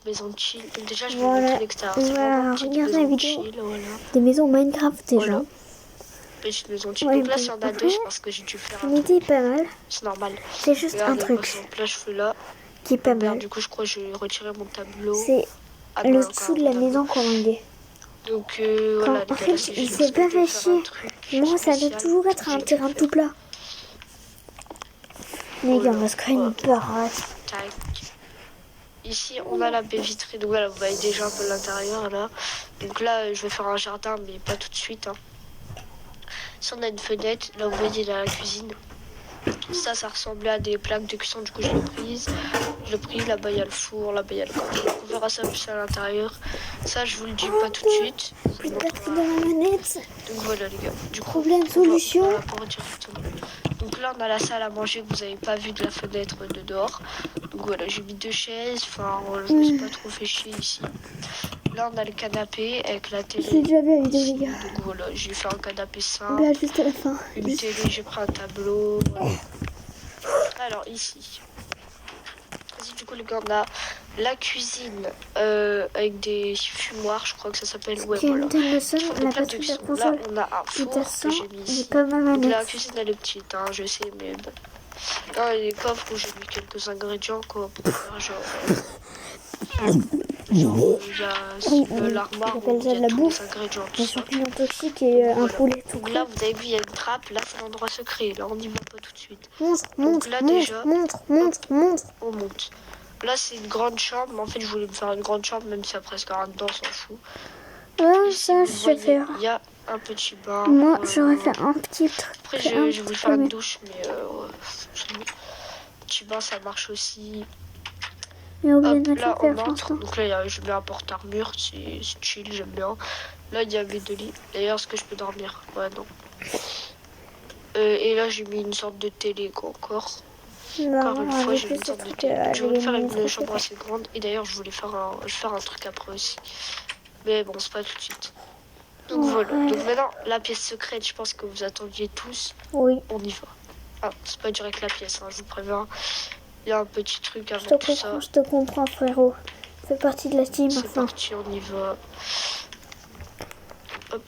maison de chill. Donc déjà, je vais Voilà. montrer l'extérieur. On C'est vraiment va une petite regarder la maison de vidéo chill, voilà. des maisons Minecraft déjà. Voilà. Petite maison de chill. Ouais, Donc là, si on a deux, après, c'est parce que j'ai dû faire un l'idée est truc. pas mal. C'est normal. C'est juste un Regardez, par truc exemple, là, je fais là. qui est pas Merde, mal. du coup, je crois que je vais retirer mon tableau. C'est Ah le non, encore dessous de un la tableau. maison comment il est. Donc Quand, voilà, les en gars, là, fait, c'est il juste s'est parce que pas je devais fait faire un chier. truc Moi, ça doit spécial toujours être que un j'ai dû terrain faire. tout plat. Les gars, on va se créer une peur. Tac. Ici, on a la baie vitrée. Donc voilà, vous voyez déjà un peu l'intérieur là. Donc là, je vais faire un jardin, mais pas tout de suite. Hein. Ici, on a une fenêtre. Là, vous voyez, dans la cuisine. Ça ressemblait à des plaques de cuisson. Du coup, je l'ai prise. Je l'ai pris. Là-bas, il y a le four. Là-bas, il y a le congélateur. On verra ça plus à l'intérieur. Ça, je vous le dis pas tout de suite. J'ai pas pris dans la manette. Donc voilà, les gars. Du coup, Problème, solution. On va dans la porte directement. Donc là, on a la salle à manger que vous n'avez pas vu de la fenêtre de dehors. Donc voilà, j'ai mis 2 chaises. Enfin, je me suis pas trop fait chier ici. Là, on a le canapé avec la télé. J'ai déjà vu la vidéo, ici. les gars. Donc voilà, j'ai fait un canapé simple. Là, juste à la fin. Une télé, j'ai pris un tableau. Voilà. Alors, ici. Du coup, les gars, on a la cuisine avec des fumoirs, je crois que ça s'appelle. Ouais, voilà. La batterie de la console. Là, on a un four que j'ai mis ici. Pas ma manette. Donc la cuisine, elle est petite, hein, je sais, mais bon. Là, il y a des coffres où j'ai mis quelques ingrédients, quoi, pour faire genre il y a l'armoire où il y a tous les ingrédients. Des champignons toxiques et un poulet tout Donc là, vous avez vu, il y a une trappe. Là, c'est l'endroit secret. Là, on n'y va pas tout de suite. Montre, on monte. Là, c'est une grande chambre. Mais en fait, je voulais me faire une grande chambre, même si après, presque rien dedans, on s'en fout. Ici, ça, je vais faire. Il y a un petit bain. Moi, j'aurais fait un petit truc. Après, je voulais faire une douche, mais petit bain, ça marche aussi. Hop, là, on entre. Donc là, je mets un porte-armure. C'est chill, j'aime bien. Là, il y a mes 2 lits. D'ailleurs, est-ce que je peux dormir? Ouais, non. Et là, j'ai mis une sorte de télé, quoi, encore. Encore une fois, j'ai mis une sorte de télé. Je voulais faire une chambre assez grande. Et d'ailleurs, je voulais faire un truc après aussi. Mais bon, c'est pas tout de suite. Donc voilà. Donc maintenant, la pièce secrète, je pense que vous attendiez tous. Oui. On y va. Ah, c'est pas direct la pièce, hein, je vous préviens. Il y a un petit truc avant tout ça. Je te comprends, frérot. Fais partie de la team. C'est parti, on y va. Hop.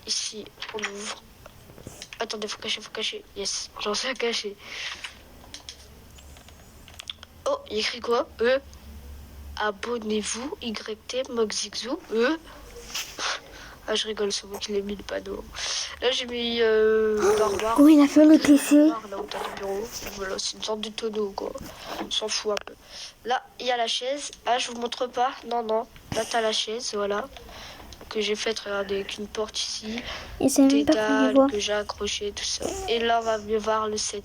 Ici, on ouvre. Attendez, faut cacher. Yes, j'en sais à cacher. Oh, il écrit quoi? Abonnez-vous, YT, Moxixou, Ah, je rigole, c'est moi qui l'ai mis le panneau. Là, j'ai mis barbar. Oh, il a fait le PC. Là où t'as le bureau. Voilà, c'est une sorte de tonneau, quoi. On s'en fout un peu. Là, il y a la chaise. Ah, je vous montre pas. Non. Là, t'as la chaise, voilà. Que j'ai faite, regardez, avec une porte ici. Et c'est même pas que j'ai accroché, tout ça. Et là, on va mieux voir le setup,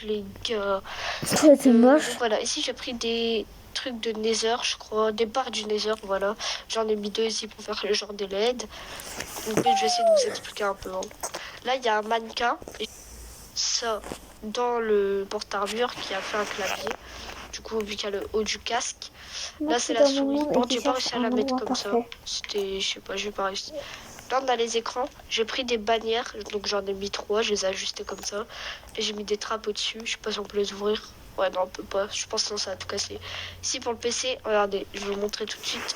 les gars. C'est moche. Voilà, ici, j'ai pris des trucs de Nether, je crois, des barres du Nether, voilà. J'en ai mis 2 ici pour faire le genre des LED. Donc, je vais essayer de vous expliquer un peu. Hein. Là, il y a un mannequin. Et ça, dans le porte-armure qui a fait un clavier. Du coup, vu qu'il y a le haut du casque. Là, c'est la souris. Bon, j'ai pas réussi à la mettre comme ça. C'était, je sais pas, j'ai pas réussi. Là, on a les écrans. J'ai pris des bannières, donc j'en ai mis 3. Je les ai ajustées comme ça. Et j'ai mis des trappes au-dessus. Je sais pas si on peut les ouvrir. Ouais, non, on peut pas. Je pense que ça va tout casser. Ici, pour le PC, regardez, je vais vous montrer tout de suite.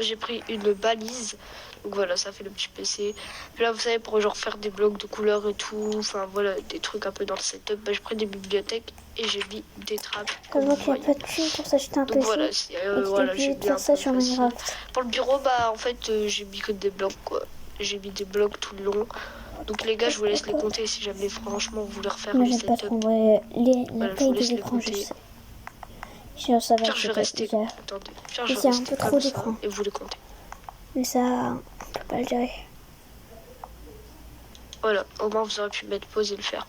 J'ai pris une balise. Donc voilà, ça fait le petit PC. Puis là, vous savez, pour genre faire des blocs de couleurs et tout, enfin voilà, des trucs un peu dans le setup, j'ai pris des bibliothèques et j'ai mis des trappes. Comme moi qui a pas de thune pour s'acheter un PC. Voilà, j'ai mis ça sur Minecraft. Pour le bureau, en fait, j'ai mis que des blocs, quoi. J'ai mis des blocs tout le long. Donc les gars, je vous laisse les compter si jamais franchement vous voulez refaire le setup. Pas trop, la taille des écrans, je sais. Ça va, je vais rester. Attendez, il y a un peu trop d'écran. Et vous les comptez. Mais ça, on peut pas le gérer. Voilà, au moins vous aurez pu mettre pause et le faire.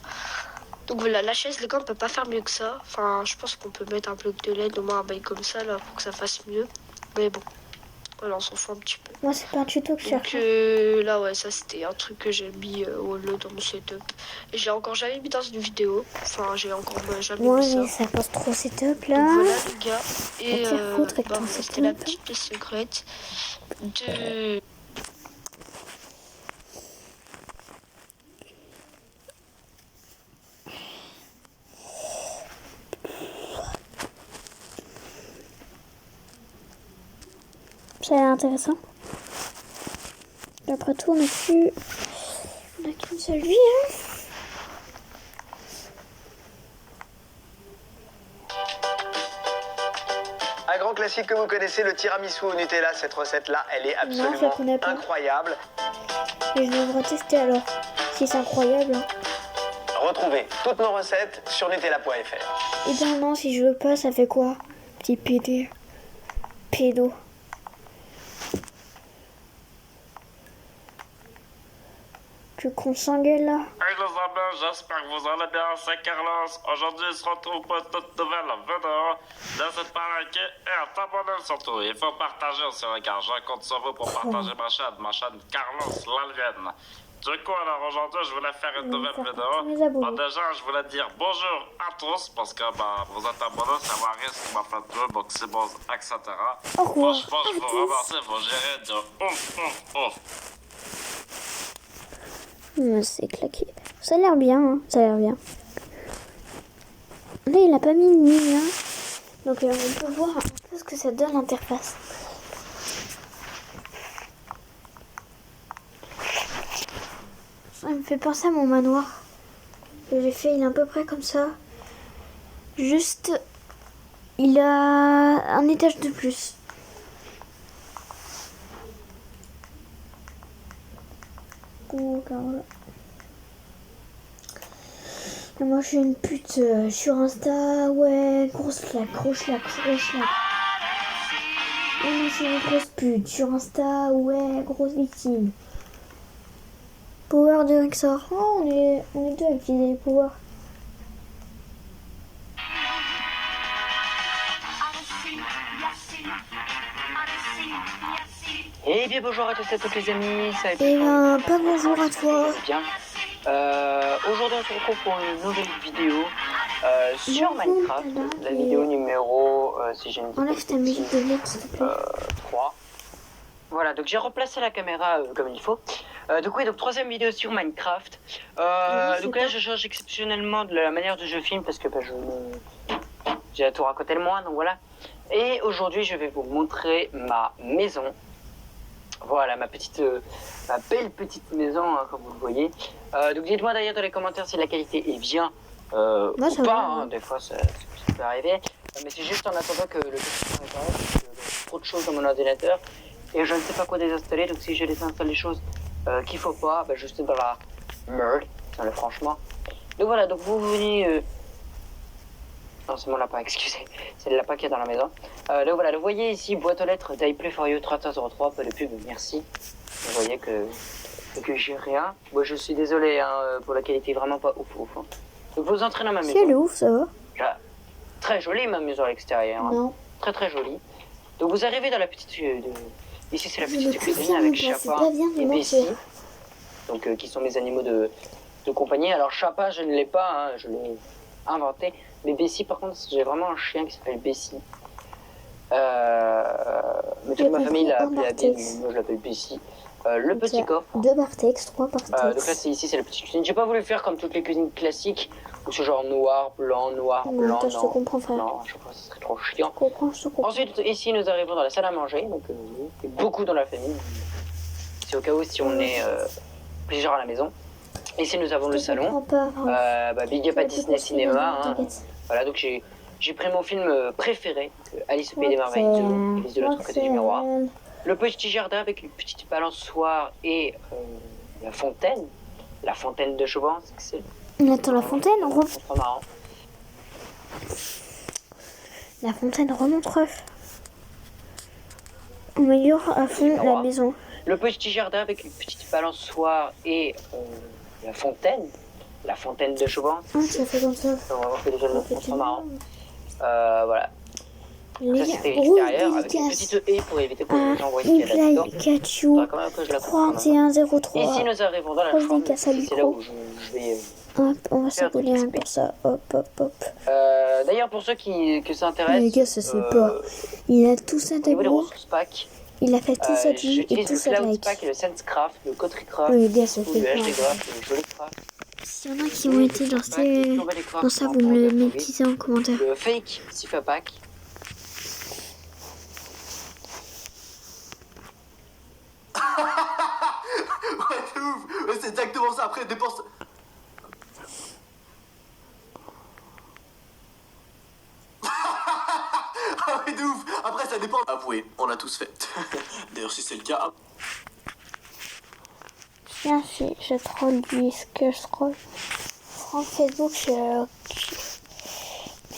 Donc voilà, la chaise, les gars, on peut pas faire mieux que ça. Enfin, je pense qu'on peut mettre un bloc de LED, au moins un bail comme ça, là, pour que ça fasse mieux. Mais bon, voilà, on s'en fout un petit peu. Moi, c'est pas un tuto que je cherche. Là, ouais, ça, c'était un truc que j'ai mis dans mon setup. Et j'ai encore jamais mis dans une vidéo. Enfin, j'ai encore jamais mis ça. Ouais, ça pose trop setup, là. Donc voilà, les gars. Et c'était la petite pièce secrète de... Ça a l'air intéressant. Après tout, on n'a qu'une seule vie, hein. Un grand classique que vous connaissez, le tiramisu au Nutella. Cette recette-là, elle est absolument connais pas. incroyable. Et je devrais tester alors. Si c'est incroyable. Hein. Retrouvez toutes nos recettes sur nutella.fr. Et ben non, si je veux pas, ça fait quoi? Petit pédé. Pédo. Tu consangues là? Hey les amis, j'espère que vous allez bien, c'est Carlos. Aujourd'hui, on se retrouve pour une toute nouvelle vidéo. N'hésitez pas à liker et à t'abonner surtout. Il faut partager aussi, les gars. Je compte sur vous pour partager ma chaîne Carlos l'Alien. Du coup, alors aujourd'hui, je voulais faire une nouvelle vidéo. Bah, déjà, je voulais dire bonjour à tous parce que vous êtes abonnés, c'est Maris qui m'a fait deux, Boxybos, etc. Franchement, je vous remercie, vous gérez de ouf. C'est claqué. Ça a l'air bien, hein. Ça a l'air bien. Là, il a pas mis de mine, hein. Donc, on peut voir un peu ce que ça donne l'interface. Ça me fait penser à mon manoir. Que j'ai fait, il est à peu près comme ça. Juste, il a un étage de plus. Et moi je suis une pute sur Insta, ouais, grosse claque. Et moi je suis une grosse pute sur Insta, ouais, grosse victime. Power de Rexor. Oh, on est deux à utiliser les power. Eh bien bonjour à tous et à toutes les amis, ça va Eh ben, pas bonjour à toi. bien. Aujourd'hui on se retrouve pour une nouvelle vidéo sur Bonjour, Minecraft, madame. la vidéo numéro, si j'ai une Enlève ta musique de mec, s'il te plaît. 3. Voilà, donc j'ai replacé la caméra comme il faut. Donc oui, donc troisième vidéo sur Minecraft. Donc là je change exceptionnellement de la manière dont je filme parce que j'ai la tour à côté de moi, donc voilà. Et aujourd'hui je vais vous montrer ma maison. Voilà, ma belle petite maison, hein, comme vous le voyez. Donc dites-moi d'ailleurs dans les commentaires si la qualité est bien ou pas. Hein, des fois ça peut arriver. Mais c'est juste en attendant que le PC s'arrête, parce que j'ai trop de choses dans mon ordinateur. Et je ne sais pas quoi désinstaller, donc si je désinstalle les choses qu'il faut pas, je suis dans la merde, franchement. Donc voilà, donc vous venez... Non, c'est mon lapin, excusez. C'est le lapin qui est dans la maison. Donc voilà, vous voyez ici, boîte aux lettres d'Iplay4You 3303, pas de pub, merci. Vous voyez que j'ai rien. Moi, je suis désolé hein, pour la qualité, vraiment pas ouf. Hein. Donc vous entrez dans ma maison. C'est ouf, ça va. Très jolie ma maison à l'extérieur. Non. Hein. Très très jolie. Donc vous arrivez dans la petite... Ici c'est la petite cuisine avec Chapa et Bessie. Donc qui sont mes animaux de compagnie. Alors Chapa, je ne l'ai pas, hein, je l'ai inventé. Mais Bessie, par contre, j'ai vraiment un chien qui s'appelle Bessie. Mais toute ma famille l'a appelé Abby, moi je l'appelle Bessie. Le petit coffre. 2 Bartex, 3 Bartex. Donc là, ici, c'est la petite cuisine. J'ai pas voulu faire comme toutes les cuisines classiques, où c'est genre noir, blanc, blanc. Attends, je te comprends, frère. Non, je crois que ce serait trop chiant. Je te comprends. Ensuite, ici, nous arrivons dans la salle à manger. Donc, il y a beaucoup dans la famille. C'est au cas où si on est plusieurs à la maison. Ici, nous avons le salon. Big Up à Disney Cinéma. Hein. Voilà, donc j'ai pris mon film préféré, Alice au Pays des Merveilles 2, Alice de l'autre côté du miroir. Le petit jardin avec une petite balançoire et la fontaine de Chauvin, c'est Attends, la fontaine, c'est trop marrant. La fontaine remonte ref. On améliore à fond la maison. Le petit jardin avec une petite balançoire et la fontaine de Chauvin. Ah, ça fait comme ça. On va voir que déjà c'est trop marrant. Voilà. Ça c'était l'extérieur avec une petite haie pour éviter que les gens voient ce qu'il y a là-dedans. Pikachu Quand même que je la 3103. Ici nous arrivons dans la chambre. C'est là où je vais... Hop, on va s'abonner un pour ça. Hop. D'ailleurs pour ceux que ça intéresse... Les gars, ça se fait pas. Il a tout ça au niveau des d'abord. ressources pack, Il a fait tout ça de lui et j'utilise tout le ça de Cloud like. Pack, le Sensecraft, le Coterycraft, Les gars, ça le fait pas. HDcraft, le Jolicraft, S'il y en a qui ont été dans ça, vous me le mettez en commentaire. le Fake Sifa Pack. exactement ça. Après, dépense. Ah oui, de ouf. Après, ça dépend. Avouez, on l'a tous fait. D'ailleurs, si c'est le cas. Tiens, je troll ce que je scroll. Sur Facebook,